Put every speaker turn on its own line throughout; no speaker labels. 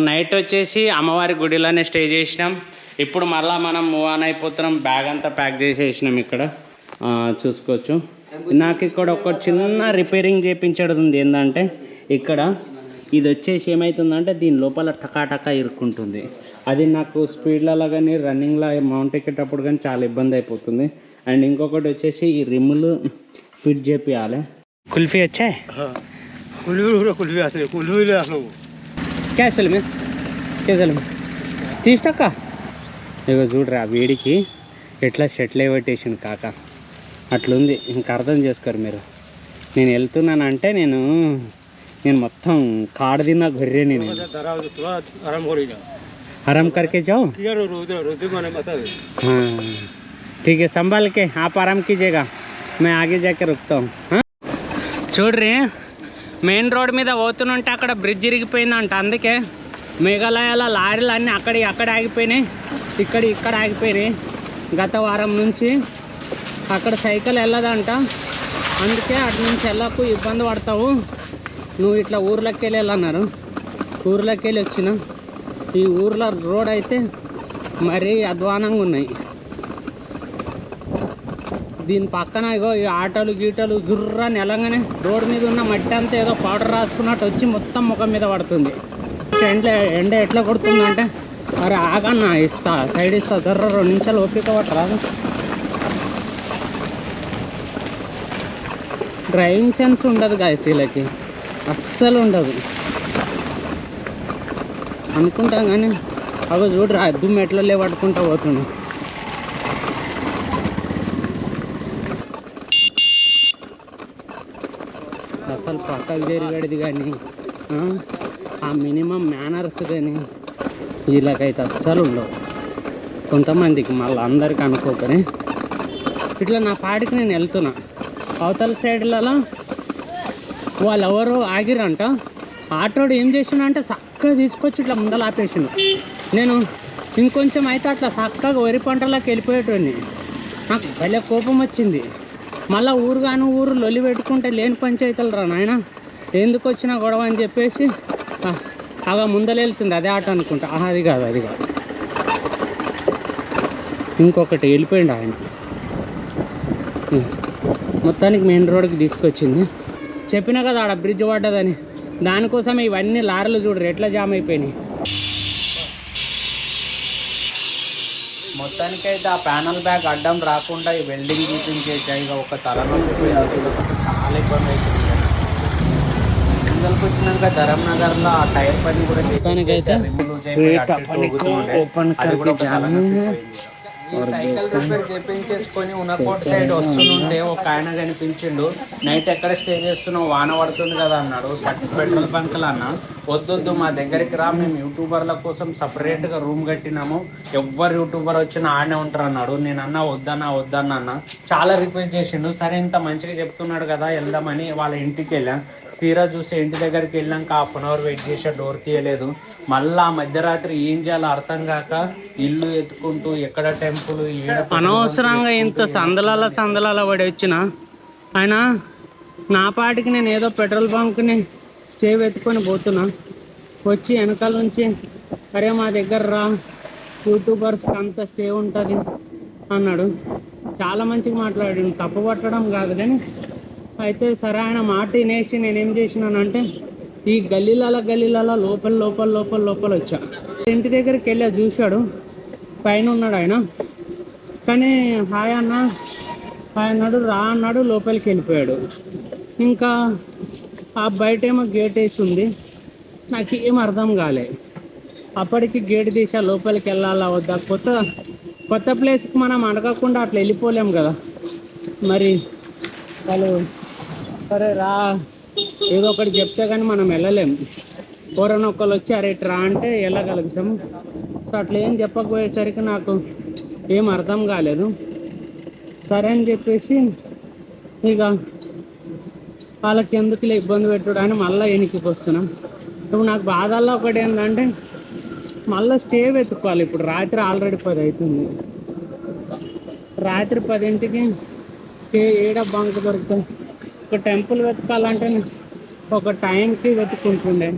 Night వచ్చేసి అమ్మవారి గుడిలోనే stay చేసినాం. ఇప్పుడు మళ్ళీ మనం మూవ్ ఆన్ అయిపోతున్నాం. బ్యాగ్ అంతా ప్యాక్ చేసేసినాం. ఇక్కడ చూసుకోవచ్చు. నాకు ఇక్కడ ఒక చిన్న రిపేరింగ్ చేయించడం ఉంది. ఏంటంటే ఇక్కడ ఇది వచ్చేసి ఏమవుతుందంటే దీని లోపల టకాటకా ఇరుక్కుంటుంది. అది నాకు స్పీడ్లలో కానీ రన్నింగ్లో మౌంట్ ఎక్కేటప్పుడు కానీ చాలా ఇబ్బంది అయిపోతుంది. అండ్ ఇంకొకటి వచ్చేసి ఈ రిమ్ములు ఫిట్ చేపియాలి. కుల్ఫీ వచ్చాయి క్యాసల్ మే కేసల్ మే తీస్టక్క. ఇక చూడరా వేడికి ఎట్లా షెట్లు పెట్టేసిండు కాక. అట్లుంది. ఇంకా అర్థం చేసుకోరు మీరు. నేను వెళ్తున్నానంటే నేను మొత్తం కాడ తిన్నా గొర్రె. నేను आराम करके जाओ. हाँ ठीक है, संभाल के आप आराम कीजिएगा. मैं आगे जाके रुकता हूँ. చూడ్రి మెయిన్ రోడ్ మీద పోతుంటే అక్కడ బ్రిడ్జ్ ఇరిగిపోయిందంట. అందుకే మేఘాలయాల లారీలు అన్నీ అక్కడ ఆగిపోయినాయి, ఇక్కడ ఆగిపోయినాయి. గత వారం నుంచి అక్కడ సైకిల్ వెళ్ళదంట. అందుకే అటు నుంచి వెళ్ళకు, ఇబ్బంది పడతావు, నువ్వు ఇట్లా ఊర్లోకి వెళ్ళాలన్నారు. ఊర్లోకి వెళ్ళి వచ్చిన ఈ ఊర్లో రోడ్ అయితే మరీ అధ్వానంగా ఉన్నాయి. దీని పక్కన ఇగో ఈ ఆటోలు గీటలు జుర్రా నెలంగానే రోడ్ మీద ఉన్న మట్టి అంతా ఏదో పౌడర్ రాసుకున్నట్టు వచ్చి మొత్తం ముఖం మీద పడుతుంది. ఎండ ఎట్లా కొడుతుందంటే అరే ఆగన్నా ఇస్తా, సైడ్ ఇస్తా, జర్ర 2 నిమిషాలు ఓపిక పట్టరాదు. డ్రైవింగ్ సెన్స్ ఉండదు గాయస్ వీళ్ళకి, అస్సలు ఉండదు అనుకుంటాం. కానీ అగో చూడరా అద్దు మెట్లలే పట్టుకుంటా పోతున్నాం. అసలు పక్కకు జరిగేది కానీ ఆ మినిమం మేనర్స్ కానీ వీళ్ళకైతే అస్సలు ఉండవు. కొంతమందికి మళ్ళీ అందరికీ అనుకోకని ఇట్లా నా పాడికి నేను వెళ్తున్నా. అవతల సైడ్లలో వాళ్ళు ఎవరో ఆగిరంట. ఆటోడు ఏం చేసిన అంటే చక్కగా తీసుకొచ్చి ఇట్లా ముందలు ఆపేసిండు. నేను ఇంకొంచెం అయితే అట్లా చక్కగా వరి పంటలోకి వెళ్ళిపోయేటోని. నాకు భలే కోపం వచ్చింది. మళ్ళీ ఊరు లొల్లి పెట్టుకుంటే లేని పంచాయతీలు రా నాయన, ఎందుకు వచ్చినా గొడవ అని చెప్పేసి అలా ముందలు వెళ్తుంది. అదే ఆటో అనుకుంటా. అది కాదు ఇంకొకటి వెళ్ళిపోయిండు ఆయన. మొత్తానికి మెయిన్ రోడ్కి తీసుకొచ్చింది. చెప్పినా కదా ఆడ బ్రిడ్జ్ పడ్డదని. దానికోసం ఇవన్నీ లారీలు చూడరు ఎట్లా జామ్ అయిపోయినాయి. మొత్తానికైతే ఆ ప్యానల్ బ్యాగ్ అడ్డం రాకుండా ఈ వెల్డింగ్ చూపించేసాయి. ఇక ఒక తలనొప్పి అసలు చాలా ఇబ్బంది అవుతుంది. ముందరికి వచ్చినాక ధరంనగర్లో ఆ టైర్ పని కూడా ఈ సైకిల్ రిపేర్ చేపించేసుకొని ఉన్నకోట సైడ్ వస్తుంటే ఒక ఆయన కనిపించిండు. నైట్ ఎక్కడ స్టే చేస్తున్నావు, వాన పడుతుంది కదా అన్నాడు. పెట్రోల్ బంకులు అన్న వద్దొద్దు మా దగ్గరికి రా, మేము యూట్యూబర్ల కోసం సపరేట్గా రూమ్ కట్టినాము, ఎవ్వరు యూట్యూబర్ వచ్చినా ఆడనే ఉంటారు అన్నాడు. నేను అన్నా వద్దన్నా చాలా రిక్వెస్ట్ చేసిండు. సరే ఇంత మంచిగా చెప్తున్నాడు కదా వెళ్దామని వాళ్ళ ఇంటికి వెళ్ళాం. తీరా చూస్తే ఇంటి దగ్గరికి వెళ్ళాక 1/2 అవర్ వెయిట్ చేసా, డోర్ తీయలేదు. మళ్ళీ మధ్యరాత్రి ఏం చేయాలో అర్థం కాక ఇల్లు ఎత్తుకుంటూ ఎక్కడ టెంపుల్ అనవసరంగా ఇంత సందలాల పడి వచ్చిన ఆయన నా పాటికి నేను ఏదో పెట్రోల్ బంక్ని స్టే వెతుకొని పోతున్నా. వచ్చి వెనకాల నుంచి అరే మా దగ్గర రా, యూట్యూబర్స్కి అంత స్టే ఉంటుంది అన్నాడు. చాలా మంచిగా మాట్లాడాడు, తప్పు పట్టడం కాదు. కానీ అయితే సరే ఆయన మాట వినేసి నేనేం చేసినానంటే ఈ గల్లీలలో లోపల వచ్చా. ఇంటి దగ్గరికి వెళ్ళా, చూశాడు పైన ఉన్నాడు ఆయన. కానీ హాయ్ అన్నాడు, రా అన్నాడు, లోపలికి వెళ్ళిపోయాడు. ఇంకా ఆ బయటేమో గేట్ వేసి ఉంది. నాకు ఏం అర్థం కాలే. అప్పటికి గేట్ తీసా, లోపలికి వెళ్ళాలా వద్దా. కొత్త ప్లేస్కి మనం అడగకుండా అట్లా వెళ్ళిపోలేం కదా. మరి వాళ్ళు సరే రా ఏదో ఒకటి చెప్తే కానీ మనం వెళ్ళలేము. ఎవరైనా ఒకళ్ళు వచ్చి అరే రా అంటే వెళ్ళగలుగుతాము. సో అట్లా ఏం చెప్పకపోయేసరికి నాకు ఏం అర్థం కాలేదు. సరే అని చెప్పేసి ఇక వాళ్ళకి ఎందుకులే ఇబ్బంది పెట్టుడు అని మళ్ళీ వెనక్కి వస్తున్నాం. ఇప్పుడు నాకు బాధల్లో ఒకటి ఏంటంటే మళ్ళీ స్టే వెతుక్కోవాలి. ఇప్పుడు రాత్రి ఆల్రెడీ 10 అవుతుంది. రాత్రి 10ంటికి స్టే ఏడ బంక్ దొరుకుతాయి. ఒక టెంపుల్ వెతకాలంటే ఒక టైంకి వెతుక్కుంటుండే.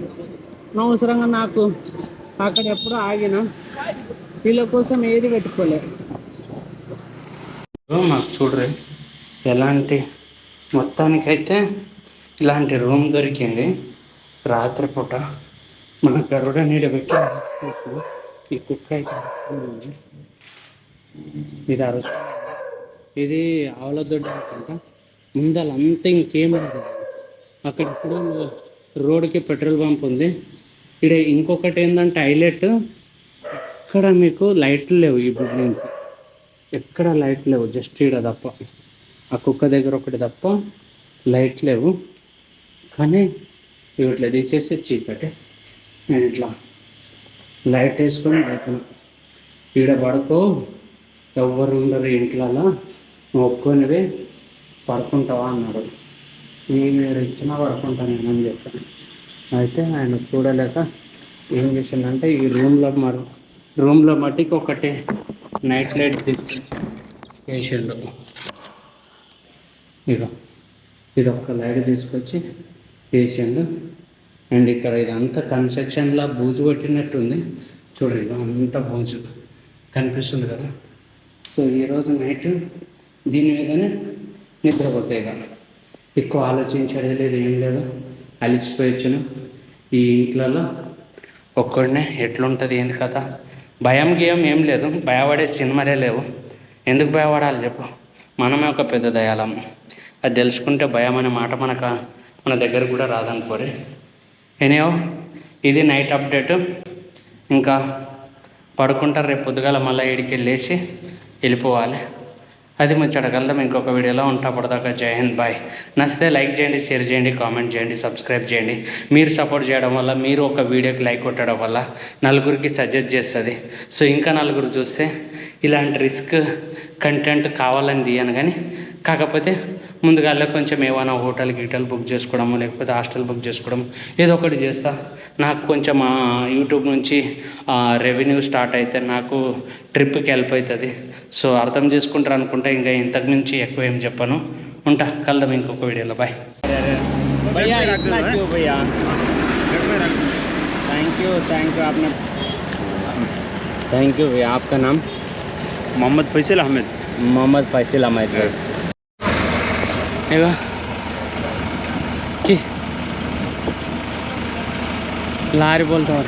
అనవసరంగా నాకు అక్కడ ఎప్పుడు ఆగినా వీళ్ళ కోసం ఏది పెట్టుకోలేదు. మాకు చూడరు ఎలాంటి మొత్తానికైతే ఇలాంటి రూమ్ దొరికింది రాత్రిపూట. మన గరుడ నీడ పెట్టి ఈ కుక్క అయితే ఇది అరుస్తుంది. ఇది ఆవుల దొడ్డ అనుకుంటా. ముందల అంతా ఇంకేం లేదు. అక్కడ ఇప్పుడు రోడ్డుకి పెట్రోల్ పంప్ ఉంది. ఇక్కడ ఇంకొకటి ఏంటంటే హైలైట్, ఇక్కడ మీకు లైట్లు లేవు. ఈ బిల్డింగ్కి ఎక్కడ లైట్ లేవు, జస్ట్ ఇక్కడ తప్ప, ఆ కుక్క దగ్గర ఒకటి తప్ప లైట్ లేవు. కానీ ఇట్లా తీసేసి చీకటి. నేను ఇట్లా లైట్ వేసుకొని వెళ్తున్నాను. ఈడ పడుకో, ఎవ్వరు ఉండరు ఇంట్లో, నువ్వు ఒప్పుకొనివే పడుకుంటావా అన్నాడు. మీరు ఇచ్చినా పడుకుంటాను నేనని చెప్పాను. అయితే ఆయన చూడలేక ఏం చేసిందంటే ఈ రూమ్లో మట్టికి ఒకటి నైట్ లైట్ తీసుకొచ్చి వేసిండు. ఇది ఒక లైట్ తీసుకొచ్చి వేసిండు. అండ్ ఇక్కడ ఇదంతా కన్స్ట్రక్షన్లా బూజు పట్టినట్టుంది. చూడండి అంతా బూజు కనిపిస్తుంది కదా. సో ఈరోజు నైట్ దీని మీదనే నిద్రపోతాయి కదా, ఎక్కువ ఆలోచించేది లేదు, ఏం లేదు. అలిసిపోయొచ్చును ఈ ఇంట్లలో ఒక్కడనే. ఎట్లుంటుంది ఏంది కదా, భయం గేయం ఏం లేదు, భయపడే సినిమాలే లేవు. ఎందుకు భయపడాలి చెప్పు, మనమే ఒక పెద్ద దయాలము. అది తెలుసుకుంటే భయం అనే మాట మన దగ్గర కూడా రాదనుకోరే. ఎనీయో ఇది నైట్ అప్డేటు. ఇంకా పడుకుంటారు, రేపు పొద్దుగాల మళ్ళీ 7కి వెళ్ళేసి వెళ్ళిపోవాలి. అది ముచ్చటగలుద్దాం ఇంకొక వీడియోలో. పడదాకా జై హింద్, బాయ్. నచ్చితే లైక్ చేయండి, షేర్ చేయండి, కామెంట్ చేయండి, సబ్స్క్రైబ్ చేయండి. మీరు సపోర్ట్ చేయడం వల్ల, మీరు ఒక వీడియోకి లైక్ కొట్టడం వల్ల నలుగురికి సజెస్ట్ చేస్తుంది. సో ఇంకా నలుగురు చూస్తే ఇలాంటి రిస్క్ కంటెంట్ కావాలని తీయను. కానీ కాకపోతే ముందుగా కొంచెం ఏమైనా హోటల్ గీటల్ బుక్ చేసుకోవడము, లేకపోతే హాస్టల్ బుక్ చేసుకోవడం, ఏదో ఒకటి చేస్తా. నాకు కొంచెం యూట్యూబ్ నుంచి రెవెన్యూ స్టార్ట్ అయితే నాకు ట్రిప్కి హెల్ప్ అవుతుంది. సో అర్థం చేసుకుంటారు అనుకుంటే ఇంకా ఇంతకు మించి ఎక్కువ ఏం చెప్పను. కలుద్దాం ఇంకొక వీడియోలో. బాయ్. భయ్యా భయ్యా थैंक यू आपने थैंक यू भैया. आपका नाम?
मोहम्मद फैसल अहमद.
मोहम्मद फैसल अहमद भाई. लारी बोलता हूँ,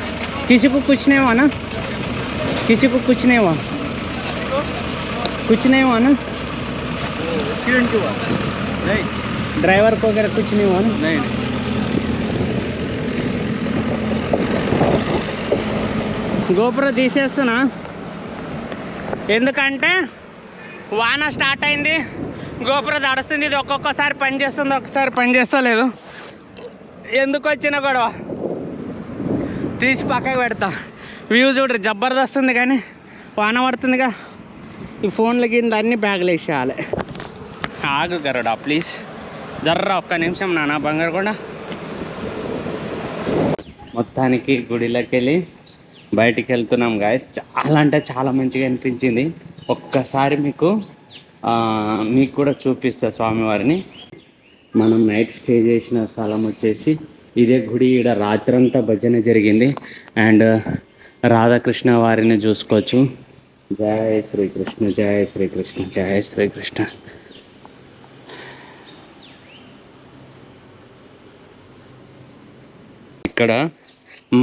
किसी को कुछ नहीं हुआ ना? किसी को कुछ नहीं हुआ? कुछ नहीं हुआ ना?
एक्सीडेंट हुआ? नहीं.
ड्राइवर को अगर कुछ नहीं हुआ ना?
नहीं.
గోపురం తీసేస్తున్నా, ఎందుకంటే వాన స్టార్ట్ అయింది, గోపురం తడుస్తుంది. ఇది ఒక్కొక్కసారి పని చేస్తుంది, ఒక్కసారి పని చేస్తలేదు. ఎందుకు వచ్చిన గొడవ, తీసి పక్కకు పెడతా. వ్యూ చూడరు జబర్దస్త్ ఉంది, కానీ వాన పడుతుందిగా. ఈ ఫోన్లు గిన్నెలు అన్నీ బ్యాగులు వేసేయాలి. ఆగు గరుడా ప్లీజ్, జర్రా ఒక్క నిమిషం నాన్న బంగారు కూడా. మొత్తానికి గుడిలోకి వెళ్ళి బయటికి వెళ్తున్నాం గాయస్. చాలా అంటే చాలా మంచిగా అనిపించింది. ఒక్కసారి మీకు కూడా చూపిస్తా స్వామివారిని. మనం నైట్ స్టే చేసిన స్థలం వచ్చేసి ఇదే గుడి. ఈడ రాత్రంతా భజన జరిగింది. అండ్ రాధాకృష్ణ వారిని చూసుకోవచ్చు. జయ శ్రీకృష్ణ, జయ శ్రీకృష్ణ, జయ శ్రీకృష్ణ. ఇక్కడ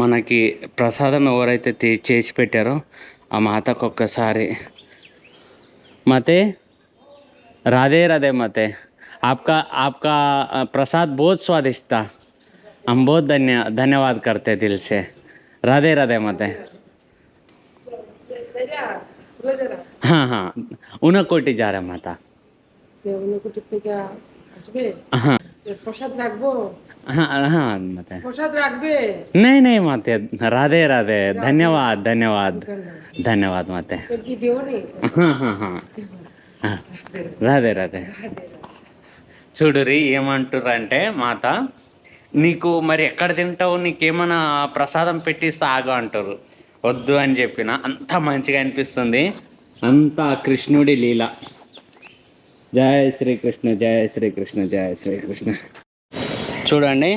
మనకి ప్రసాదం ఎవరైతే చేసి పెట్టారో ఆ మాతకు ఒక్కసారి మాతే राधे राधे माते. आपका प्रसाद बहुत स्वादिष्ट था. हम बहुत धन्यवाद करते दिल से. राधे राधे माते. हाँ हाँ उनकोटी जा रहा माता. हाँ
प्रसाद राखबो.
हाँ हाँ माते.
प्रसाद राखबे.
नहीं नहीं माते. राधे राधे. धन्यवाद धन्यवाद धन्यवाद माते. हाँ हाँ हाँ రాధే రాధే. చూడురి ఏమంటారు అంటే, మాత నీకు మరి ఎక్కడ తింటావు, నీకేమైనా ప్రసాదం పెట్టిస్తా ఆగు అంటారు. వద్దు అని చెప్పిన. అంత మంచిగా అనిపిస్తుంది, అంతా కృష్ణుడి లీల. జయ శ్రీకృష్ణ, జయ శ్రీకృష్ణ, జయ శ్రీకృష్ణ. చూడండి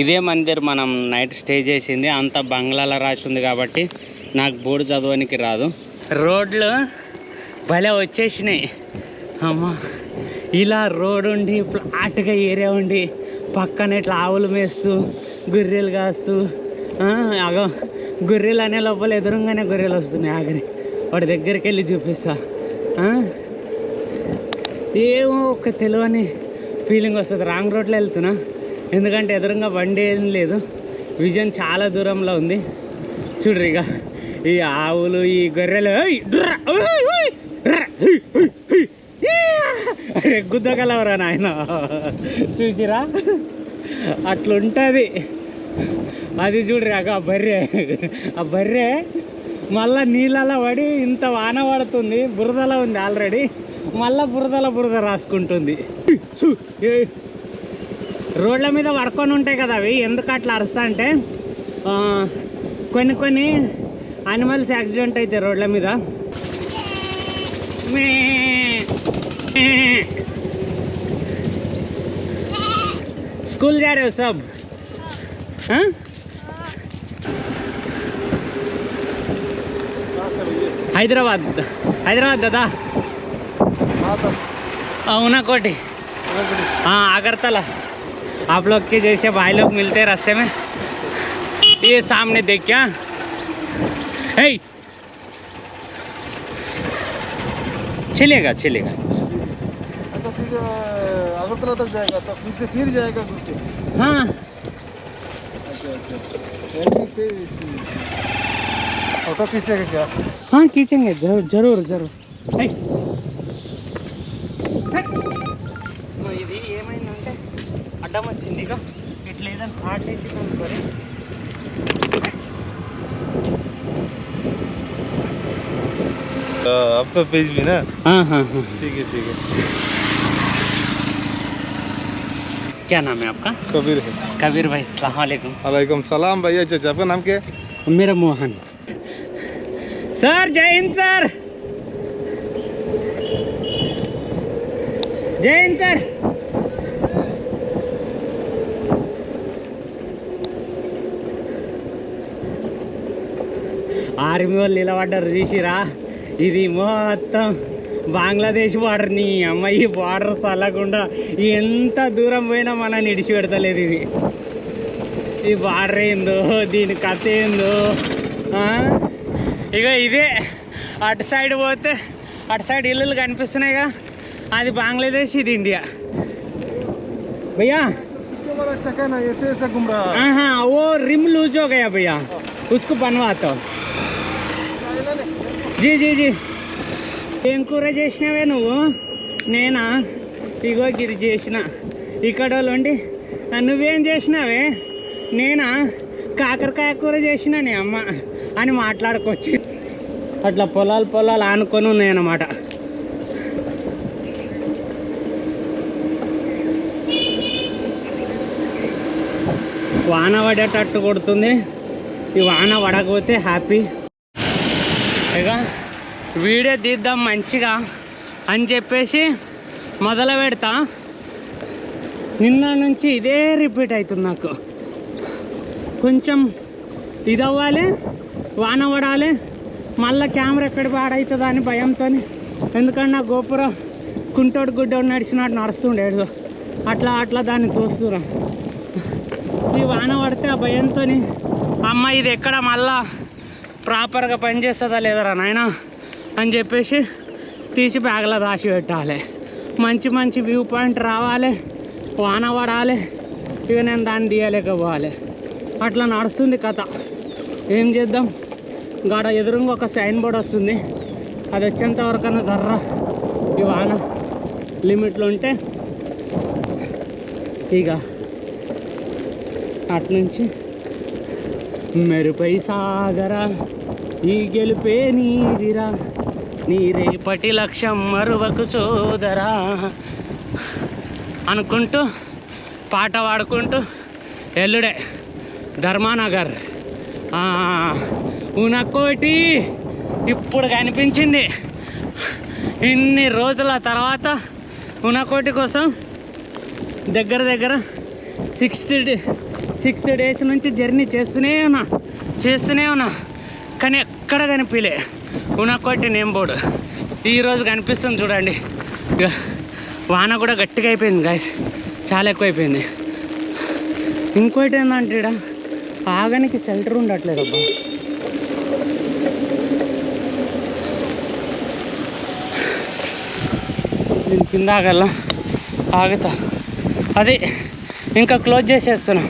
ఇదే మందిర్ మనం నైట్ స్టే చేసింది. అంత బంగ్లాలో రాసి ఉంది కాబట్టి నాకు బోర్డు చదవడానికి రాదు. రోడ్లు భలే వచ్చేసినాయి అమ్మ. ఇలా రోడ్ ఉండి ఫ్లాట్గా ఏరియా ఉండి పక్కన ఇట్లా ఆవులు మేస్తూ గొర్రెలు కాస్తూ అగో గొర్రెలు అనే లోపల ఎదురుగానే గొర్రెలు వస్తున్నాయి. ఆగని వాడి దగ్గరికి వెళ్ళి చూపిస్తా. ఏమో ఒక తెలియని ఫీలింగ్ వస్తుంది. రాంగ్ రోడ్లో వెళ్తున్నా ఎందుకంటే ఎదురుగా బండి ఏం లేదు, విజన్ చాలా దూరంలో ఉంది. చూడ్రు ఇక ఈ ఆవులు ఈ గొర్రెలు గుద్దగలవరా నాయన, చూసిరా అట్లుంటుంది. అది చూడ్రి అక ఆ బర్రె మళ్ళా నీళ్ళలో పడి ఇంత వాన పడుతుంది, బురదలో ఉంది ఆల్రెడీ, మళ్ళా బురద రాసుకుంటుంది. రోడ్ల మీద పడుకొని ఉంటాయి కదా అవి, ఎందుకు అట్లా అరుస్తా అంటే కొన్ని యానిమల్స్ యాక్సిడెంట్ అవుతాయి రోడ్ల మీద. स्कूल जा रहे हो सब? हाँ हैदराबाद दादा, उनाकोटी, हाँ अगरतला. आप लोग के जैसे भाई लोग मिलते हैं रास्ते में. ये सामने देख क्या है, चलेगा
तो फिर अगरतला तक जाएगा तो फिर जाएगा गुस्से.
हाँ
ऑटो खींचेगा क्या?
हाँ खींचेंगे जरूर. ఇది ఏమైందంటే అడ్డం వచ్చింది. ఇక ఇట్లా ఏదైనా పాటేసి కనుక్కొని
आपका पेज भी ना.
हाँ
ठीक है.
क्या नाम है आपका?
कबीर है.
कबीर भाई, अस्सलाम वालेकुम.
वालेकुम सलाम भैया. चाचा आपका नाम क्या है?
मेरा मोहन. सर जय हिंद सर. ఆర్మీ వాళ్ళు నిలబడ్డారు చూసిరా. ఇది మొత్తం బంగ్లాదేశ్ బార్డర్. నీ అమ్మ ఈ బార్డర్ చల్లకుండా ఎంత దూరం పోయినా మనని ఇడిచి పెడతలేదు ఇది. ఈ బార్డర్ ఏందో దీని కథ ఏందో. ఇక ఇదే అటు సైడ్ పోతే అటు సైడ్ ఇల్లులు కనిపిస్తున్నాయిగా, అది బంగ్లాదేశ్, ఇది ఇండియా. भैया
ऐसे घूम रहा.
हाँ वो रिम लूज हो गया भैया, उसको बनवाता हूँ. जी ఏం కూర చేసినావే నువ్వు? నేనా? ఇగో గిరి చేసిన. ఇక్కడ వాళ్ళు ఉండి నువ్వేం చేసినావే? నేనా? కాకరకాయ కూర చేసిన నీ అమ్మ అని మాట్లాడుకోవచ్చు. అట్లా పొలాలు ఆనుకొని ఉన్నాయన్నమాట. వాన పడేటట్టు కొడుతుంది. ఈ వాన పడకపోతే హ్యాపీ. ఇక వీడియో తీద్దాం మంచిగా అని చెప్పేసి మొదలు పెడతా. నిన్న నుంచి ఇదే రిపీట్ అవుతుంది నాకు. కొంచెం ఇది అవ్వాలి, వాన పడాలి, మళ్ళీ కెమెరా ఎక్కడ పాడవుతుందా అని భయంతో. ఎందుకంటే నా గోపురం కుంటోడు గుడ్డోడు నడిచినట్టు నడుస్తుండేడు, అట్లా దాన్ని తోస్తురా. ఈ వాన పడితే ఆ భయంతో అమ్మ ఇది ఎక్కడ మళ్ళా ప్రాపర్గా పనిచేస్తుందా లేదరా నాయన అని చెప్పేసి తీసి బ్యాగ్లో దాచి పెట్టాలి. మంచి వ్యూ పాయింట్ రావాలి, వాన పడాలి, ఇక నేను దాన్ని తీయలేకపోవాలి. అట్లా నడుస్తుంది కథ. ఏం చేద్దాం? గాడ ఎదురుగా ఒక సైన్ బోర్డ్ వస్తుంది, అది వచ్చేంత వరకన్నా జర్రా ఈ వాన లిమిట్లో ఉంటే ఇక అట్నుంచి మెరుపై సాగరా ఈ గెలుపే నీదిరా, నీ రేపటి లక్ష్యం మరువకు సోదరా అనుకుంటూ పాట పాడుకుంటూ ఎల్లుడే ధర్మానగర్ ఉనకోటి ఇప్పుడు కనిపించింది. ఇన్ని రోజుల తర్వాత ఉనకోటి కోసం దగ్గర 6 days నుంచి జర్నీ చేస్తూనే ఉన్నా కానీ ఎక్కడ కనిపించలే ఉనకోటి నేమ్ బోర్డు. ఈరోజు కనిపిస్తుంది చూడండి. ఇక వాన కూడా గట్టిగా అయిపోయింది గాయస్, చాలా ఎక్కువైపోయింది. ఇంకోటి ఏంటంటే ఇక్కడ ఆగనికి షెల్టర్ ఉండట్లేదు అబ్బా. నేను కింద ఆగల్లా, ఆగుతా, అది ఇంకా క్లోజ్ చేసేస్తున్నా.